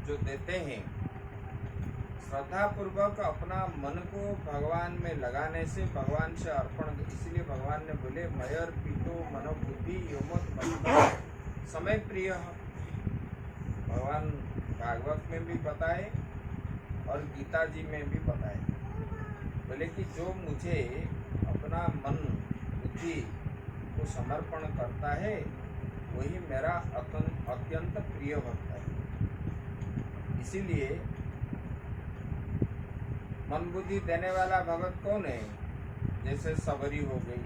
जो देते हैं, श्रद्धा पूर्वक अपना मन को भगवान में लगाने से भगवान से अर्पण, इसलिए भगवान ने बोले मयर पीतो मनोबुद्धि योमत महिमा समय प्रिय। भगवान भागवत में भी बताए और गीता जी में भी बताए, बोले कि जो मुझे अपना मन बुद्धि को समर्पण करता है वही मेरा अत्यंत प्रिय भक्त है। इसीलिए मन बुद्धि देने वाला भगत कौन है? जैसे सबरी हो गई,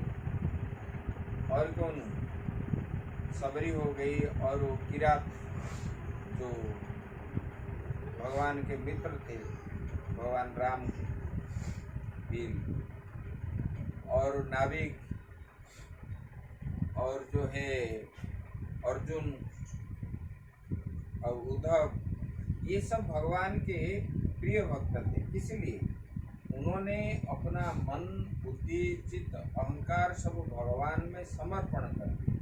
और कौन? सबरी हो गई, और वो किरात जो भगवान के मित्र थे, भगवान राम के वीर, और नाविक, और जो है अर्जुन और उद्धव, ये सब भगवान के प्रिय भक्त थे। इसलिए उन्होंने अपना मन बुद्धि चित्त अहंकार सब भगवान में समर्पण कर दिया।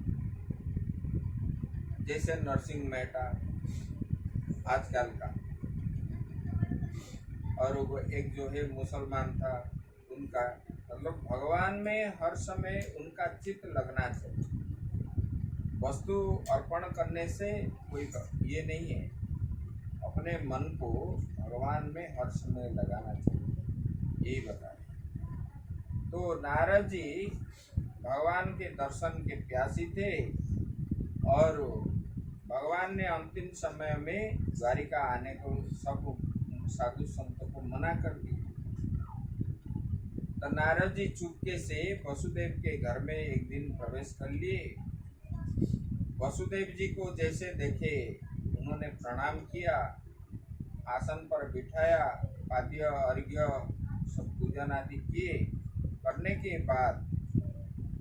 जैसे नरसिंह मेहता आजकल का, और वो एक जो है मुसलमान था, उनका मतलब भगवान में हर समय उनका चित्त लगना चाहिए। वस्तु अर्पण करने से कोई ये नहीं है, अपने मन को भगवान में हर समय लगाना चाहिए, यही बताया। तो नारद जी भगवान के दर्शन के प्यासी थे, और भगवान ने अंतिम समय में द्वारिका आने को सब साधु संतों को मना कर दिया। तो नारद जी चुपके से वसुदेव के घर में एक दिन प्रवेश कर लिए। वसुदेव जी को जैसे देखे उन्होंने प्रणाम किया, आसन पर बिठाया, पाद्य अर्घ्य सब पूजन आदि किए। करने के बाद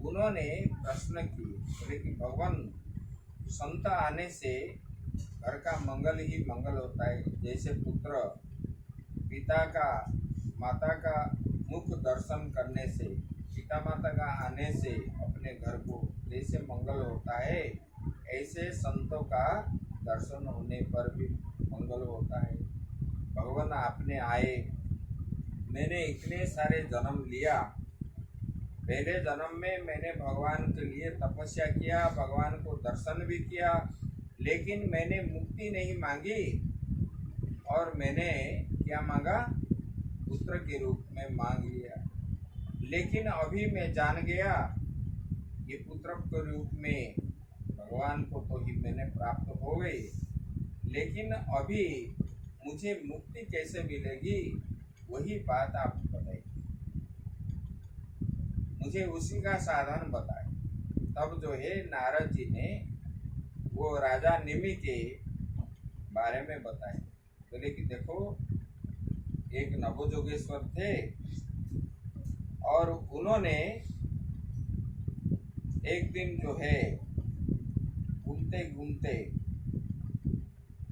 उन्होंने प्रश्न किए, बोले कि भगवान, संत आने से घर का मंगल ही मंगल होता है। जैसे पुत्र पिता का माता का मुख दर्शन करने से, पिता माता का आने से अपने घर को जैसे मंगल होता है, ऐसे संतों का दर्शन होने पर भी मंगल होता है। भगवान आपने आए, मैंने इतने सारे जन्म लिया, पहले जन्म में मैंने भगवान के लिए तपस्या किया, भगवान को दर्शन भी किया, लेकिन मैंने मुक्ति नहीं मांगी, और मैंने क्या मांगा? पुत्र के रूप में मांग लिया। लेकिन अभी मैं जान गया ये पुत्र के रूप में भगवान को तो ही मैंने प्राप्त हो गई, लेकिन अभी मुझे मुक्ति कैसे मिलेगी, वही बात आप बताइए, मुझे उसी का साधन बताए। तब जो है नारद जी ने वो राजा निमि के बारे में बताए। बोले कि देखो, एक नवोजोगेश्वर थे, और उन्होंने एक दिन जो है घूमते घूमते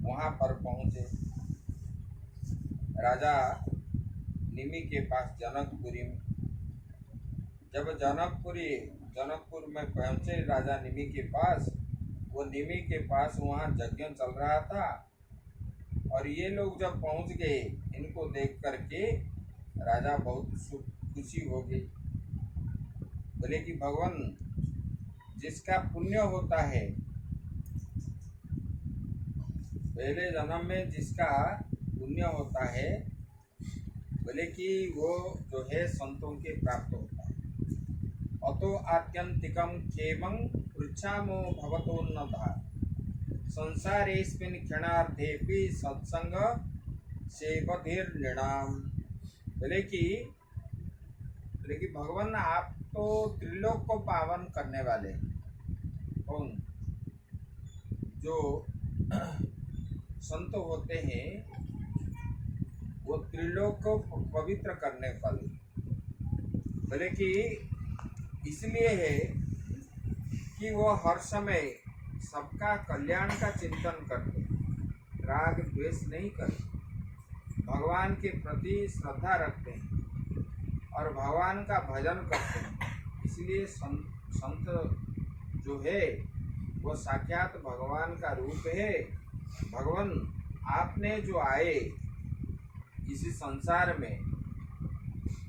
वहाँ पर पहुँचे, राजा निमि के पास जनकपुरी में। जब जनकपुर में पहुँचे राजा निमि के पास, वो निमि के पास वहाँ यज्ञ चल रहा था, और ये लोग जब पहुँच गए, इनको देख करके राजा बहुत खुशी हो गई। बोले कि भगवान, जिसका पुण्य होता है, पहले जन्म में जिसका पुण्य होता है, बोले कि वो जो है संतों के प्राप्त होता है। अतो आत्यंतिकम क्षेमं पृच्छामो भवतोन्नता संसारेस्मिन् क्षणार्धेपि सत्संग सेवधीर्नृणाम। बोले कि भगवान, आप तो त्रिलोक को पावन करने वाले। कौन? जो संत होते हैं वो त्रिलोक को पवित्र करने वाले। बोले कि इसलिए है कि वो हर समय सबका कल्याण का चिंतन करते, राग द्वेष नहीं करते, भगवान के प्रति श्रद्धा रखते हैं और भगवान का भजन करते हैं। इसलिए संत जो है वो साक्षात भगवान का रूप है। भगवान, आपने जो आए इसी संसार में,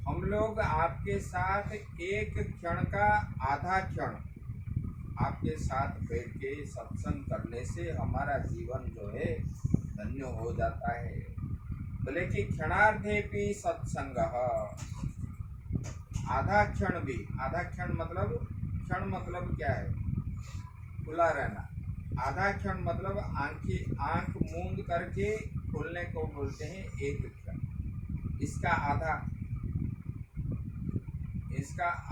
हम लोग आपके साथ एक क्षण का आधा क्षण आपके साथ बैठ के सत्संग करने से हमारा जीवन जो है धन्य हो जाता है। बोले कि क्षणार्धेपि सत्संग, आधा क्षण भी, आधा क्षण मतलब क्या है? खुला रहना। आधा क्षण मतलब आंख मूंद करके खोलने को बोलते हैं एक क्षण। इसका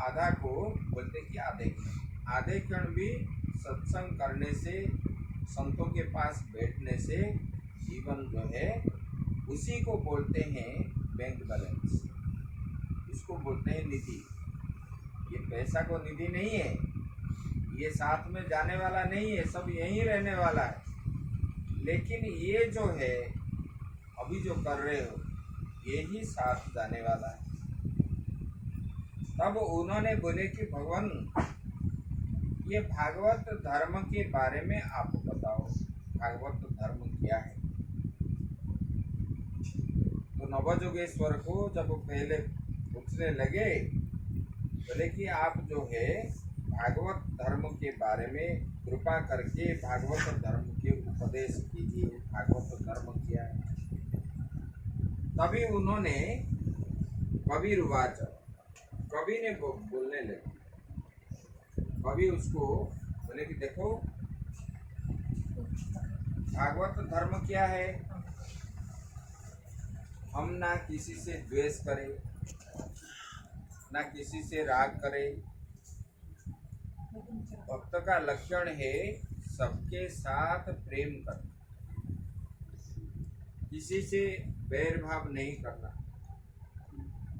आधा को बोलते हैं कि आधे क्षण। आधे क्षण भी सत्संग करने से, संतों के पास बैठने से जीवन जो है उसी को बोलते हैं बैंक बैलेंस, इसको बोलते हैं निधि। ये पैसा को निधि नहीं है, ये साथ में जाने वाला नहीं है, सब यहीं रहने वाला है। लेकिन ये जो है अभी जो कर रहे हो ये ही साथ जाने वाला है। तब उन्होंने बोले कि भगवान ये भागवत धर्म के बारे में आप बताओ, भागवत धर्म क्या है? तो नवजोगेश्वर को जब पहले पूछने लगे, बोले कि आप जो है भागवत धर्म के बारे में कृपा करके भागवत धर्म के उपदेश कीजिए, भागवत धर्म क्या है? तभी उन्होंने कवि ने बोलने लगे। कवि उसको बोले कि देखो भागवत धर्म क्या है? हम ना किसी से द्वेष करें, ना किसी से राग करें। भक्त का लक्षण है सबके साथ प्रेम करना, किसी से बैर भाव नहीं करना,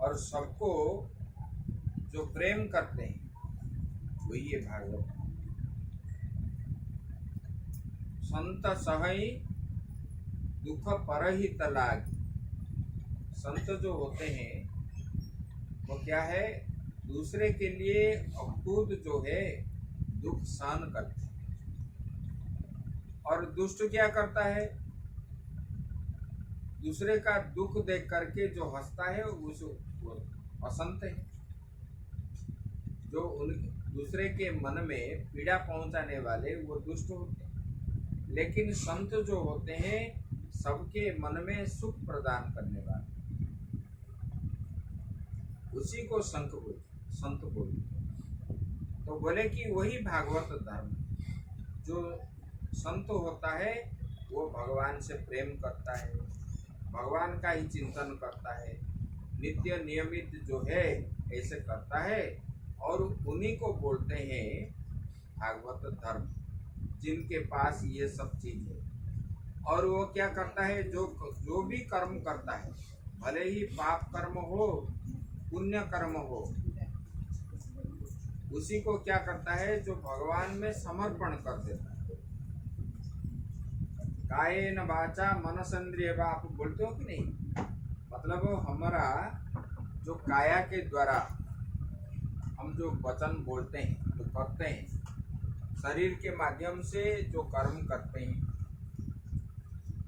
और सबको जो प्रेम करते हैं वही है भागवत। संत सहई दुख परहित लाग। संत जो होते हैं वो क्या है? दूसरे के लिए खुद जो है दुख सहन करते हैं। और दुष्ट क्या करता है? दूसरे का दुख देख करके जो हंसता है वो असंत है। जो दूसरे के मन में पीड़ा पहुंचाने वाले वो दुष्ट होते हैं। लेकिन संत जो होते हैं सबके मन में सुख प्रदान करने वाले, उसी को संत बोलते। तो बोले कि वही भागवत धर्म। जो संत होता है वो भगवान से प्रेम करता है, भगवान का ही चिंतन करता है, नित्य नियमित जो है ऐसे करता है, और उन्हीं को बोलते हैं भागवत धर्म, जिनके पास ये सब चीज है। और वो क्या करता है? जो भी कर्म करता है, भले ही पाप कर्म हो पुण्य कर्म हो, उसी को क्या करता है? जो भगवान में समर्पण कर देता है। कायेन वाचा मनसेन्द्रिय, आप बोलते हो कि नहीं? मतलब हमारा जो काया के द्वारा हम जो वचन बोलते हैं, जो करते हैं, शरीर के माध्यम से जो कर्म करते हैं,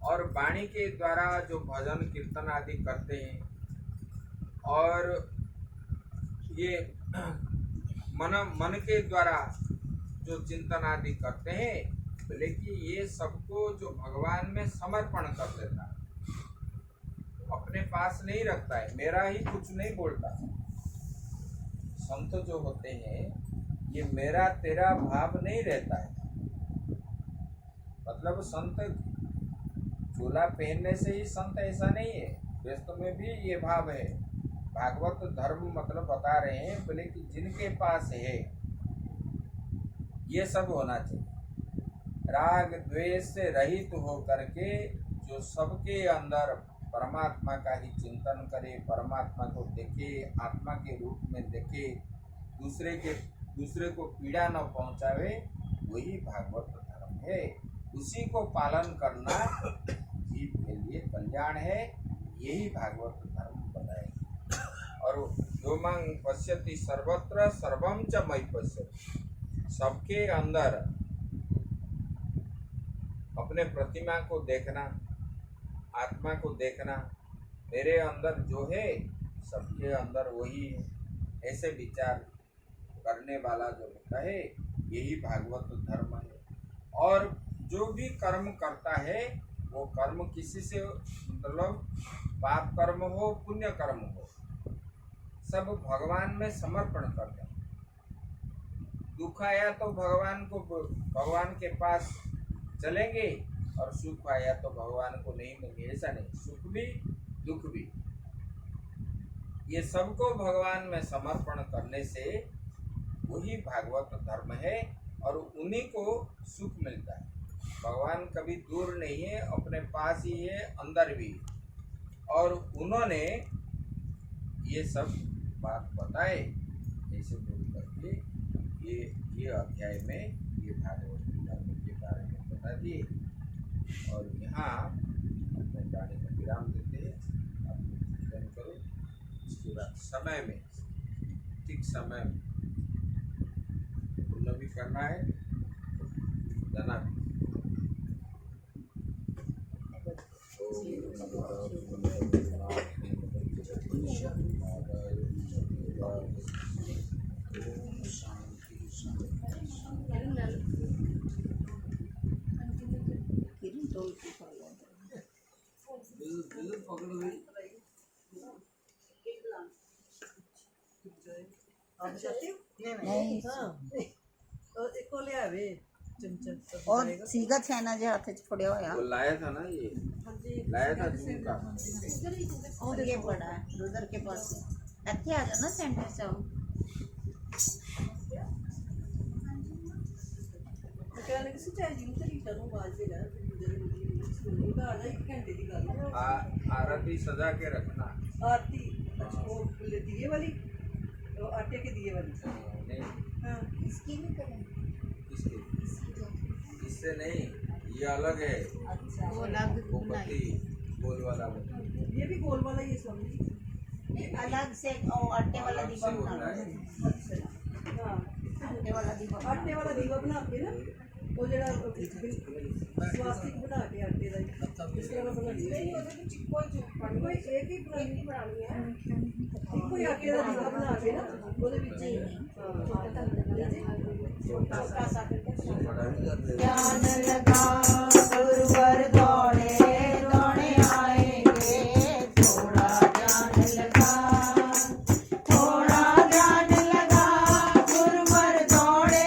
और वाणी के द्वारा जो भजन कीर्तन आदि करते हैं, और ये मन के द्वारा जो चिंतन आदि करते हैं, बोले कि ये सबको जो भगवान में समर्पण कर देता है, अपने पास नहीं रखता है, मेरा ही कुछ नहीं बोलता। संत जो होते हैं ये मेरा तेरा भाव नहीं रहता है। मतलब संत चोला पहनने से ही संत ऐसा नहीं है, व्यस्त में भी ये भाव है। भागवत धर्म मतलब बता रहे हैं, बोले कि जिनके पास है ये सब होना चाहिए, राग द्वेष से रहित हो करके जो सबके अंदर परमात्मा का ही चिंतन करे, परमात्मा को देखे, आत्मा के रूप में देखे, दूसरे को पीड़ा न पहुंचावे, वही भागवत धर्म है। उसी को पालन करना जीव के लिए कल्याण है, यही भागवत धर्म बताएगी। और जो मांग पश्यति सर्वत्र सर्वम च मयि पश्यति, सबके अंदर अपने प्रतिमा को देखना, आत्मा को देखना, मेरे अंदर जो है सबके अंदर वही है, ऐसे विचार करने वाला जो होता है यही भागवत धर्म है। और जो भी कर्म करता है वो कर्म किसी से मतलब पाप कर्म हो पुण्य कर्म हो, सब भगवान में समर्पण कर दे। दुख आया तो भगवान के पास चलेंगे और सुख आया तो भगवान को नहीं मिलेंगे, ऐसा नहीं। सुख भी दुख भी ये सबको भगवान में समर्पण करने से वही भागवत धर्म है और उन्हीं को सुख मिलता है। भगवान कभी दूर नहीं है, अपने पास ही है, अंदर भी। और उन्होंने ये सब बात बताए, ऐसे बोल करके ये अध्याय में ये भागवत धर्म के बारे में बता दिए। और यहाँ अपने वाणी में विराम देते हैं। आप चिंतन करो, इसके बाद समय में ठीक समय में पूर्ण भी करना है, जाना भी। और सीगा छेना जे हाथ च फड़िया होया वो लाया था ना, ये लाया था झुमका। और ये पड़ा है रुदर के पास। अच्छे आ जाओ ना सेंटर से आओ। आरती सजा के रखना। आरती वो दिए वाली, वो आटे के दिए वाली। नहीं, हाँ इसकी भी करें। इसके इससे नहीं, ये अलग है। अच्छा वो अलग मोमबत्ती गोल वाला मोमबत्ती। ये भी गोल वाला ही है स्वामी। अलग से और आटे वाला अलग दीपा से बना होता लो। है। अच्छा हाँ, आटे वाला दीपा आटे वाला दीवा बना के ना, वो जरा स्वास्तिक बना के आटे का इस तरह का बना दिया। कोई एक ही बनानी है, कोई आटे का दीवा बना के ना ਉਹਦੇ ਵਿੱਚ छोटा सा बड़ा भी कर दे। ध्यान लगा गुरुवर दौड़े दौड़े आएंगे, थोड़ा ध्यान लगा गुरुवर दौड़े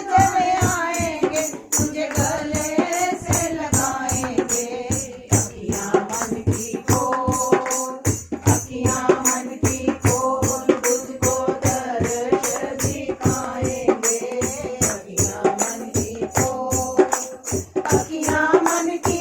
दौड़े आएंगे, तुझे गले से लगाएंगे। अखियां मन की खोल, अखियां मन की खोल, तुझको दर्श दिखाएंगे। अखियां मन की खोल, अखियां मन की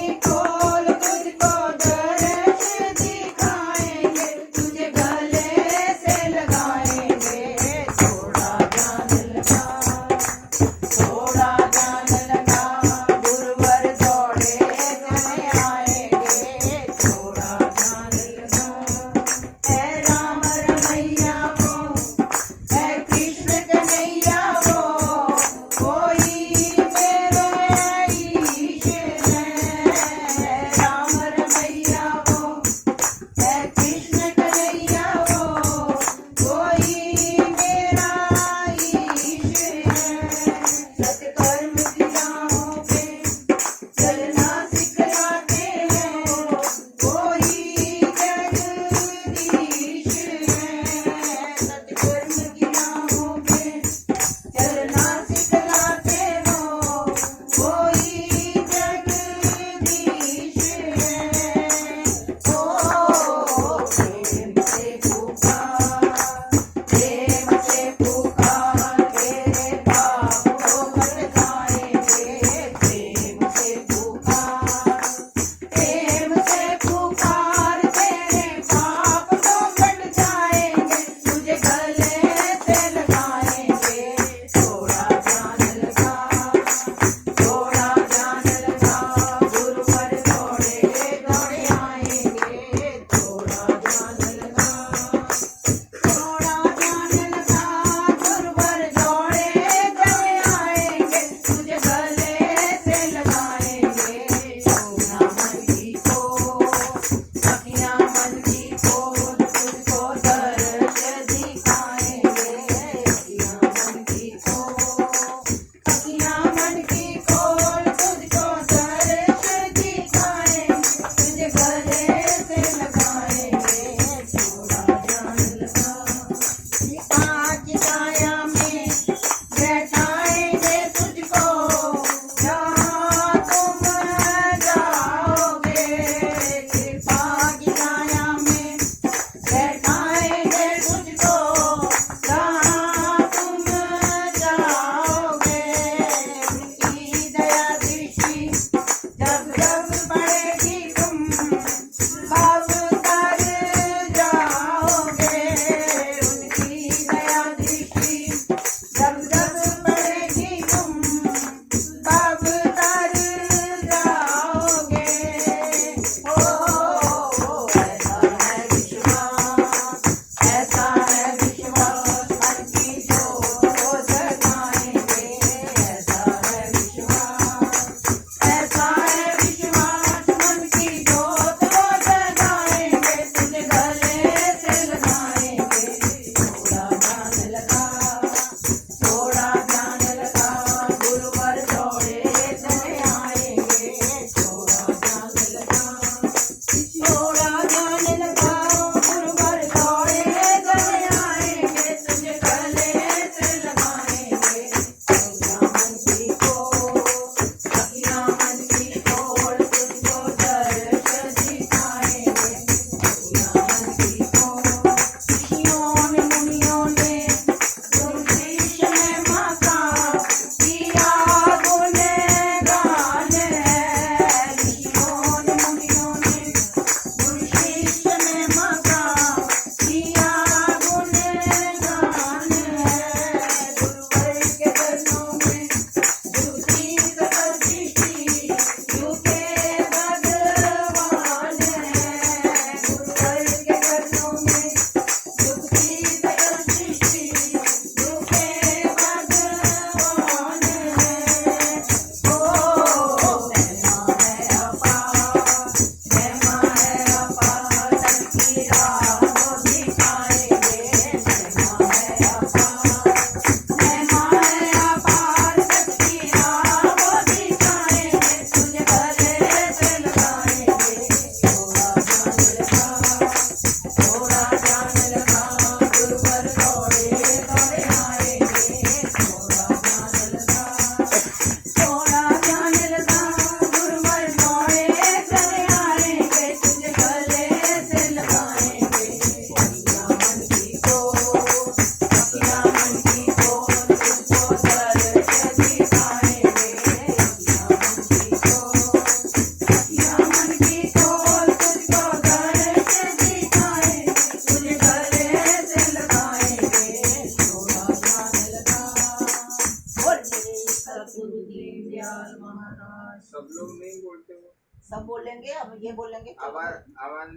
सब लोग नहीं बोलते वो। सब बोलेंगे, अब ये बोलेंगे। आवाज आवाज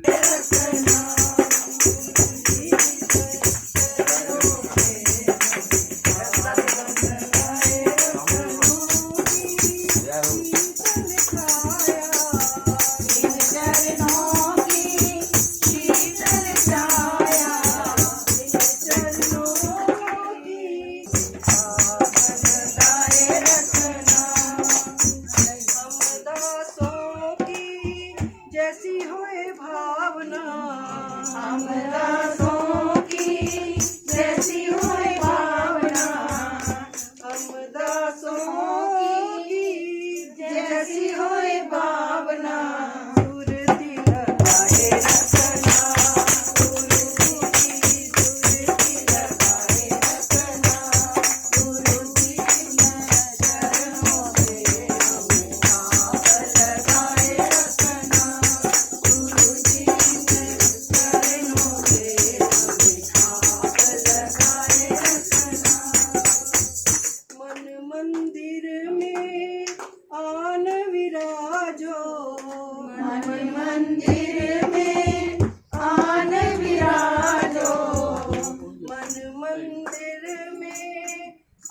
जैसी होए भावना, हम दासों की जैसी होए भावना, हम दासों की जैसी होए भावना, सुरती लगाए रखना, सुरती लगाए रखना, सुरती चरणों पे हमें आप लगाए रखना, सुरती चरणों पे हमें आप लगाए रखना। मन मंदिर में आन विराजो, मन मंदिर में आन विराजो, मन मंदिर में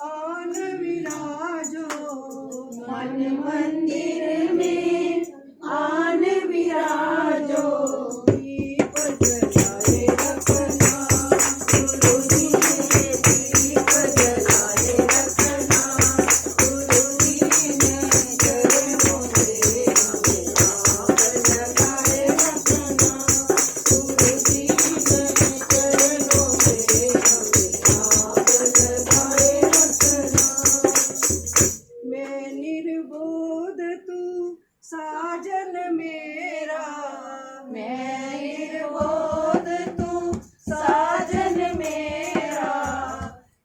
आन विराजो, मन मंदिर में आन विराजो, दीप जलाए रखना, गुरुजी ने दीप जलाए रखना, गुरुजी ने चरणों पे हमें आप लगाए रखना, गुरुजी ने चरणों पे हमें आप लगाए रखना। मैं निर्बोध तू साजन मेरा, मैं निर्बोध तू साजन मेरा,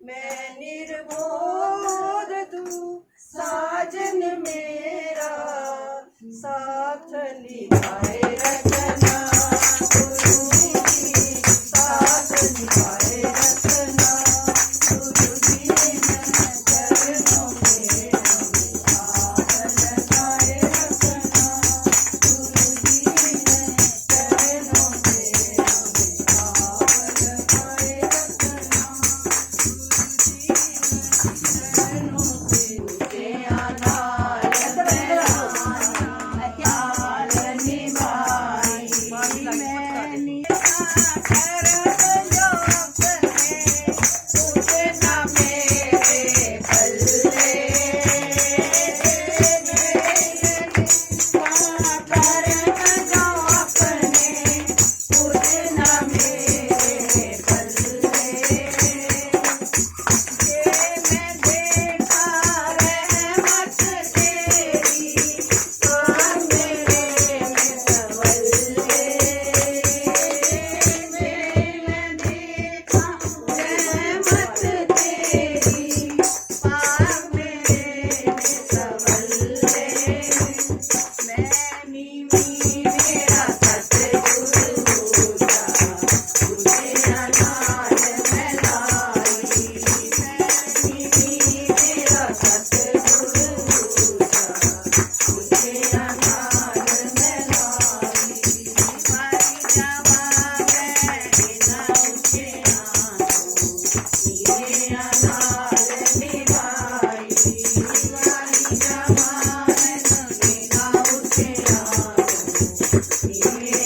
मैं निर्बोध तू साजन मेरा, साथ निभाए रखना, गुरुजी साथ निभाए रखना, गुरुजी ने चरणों में हमें आप लगाए रखना, गुरुजी ने चरणों में हमें आप लगाए रखना, चरणों से ऊँचे आधार में ख्याल निभाई, मैंने करत जो अपने उतना मेरे पल्ले, करत जो अपने उतना मेरे पल्ले, मैं देखा रहमत तेरी और मेरे में संवल्ले, मैं देखा रहमत तेरी पाक मेरे में संवल्ले, मैं नीवी मेरा सतगुरु ऊँचा, तुझे अनाज में लाई, मैं नीवी मेरा सतगुरु ऊँचा, तुझे अनाज में लाई, मारी जावा मैं ना ऊँचे आँखों, मेरे अनाज निभाई, मारी जावा मैं ना ऊँचे आँखों, मेरे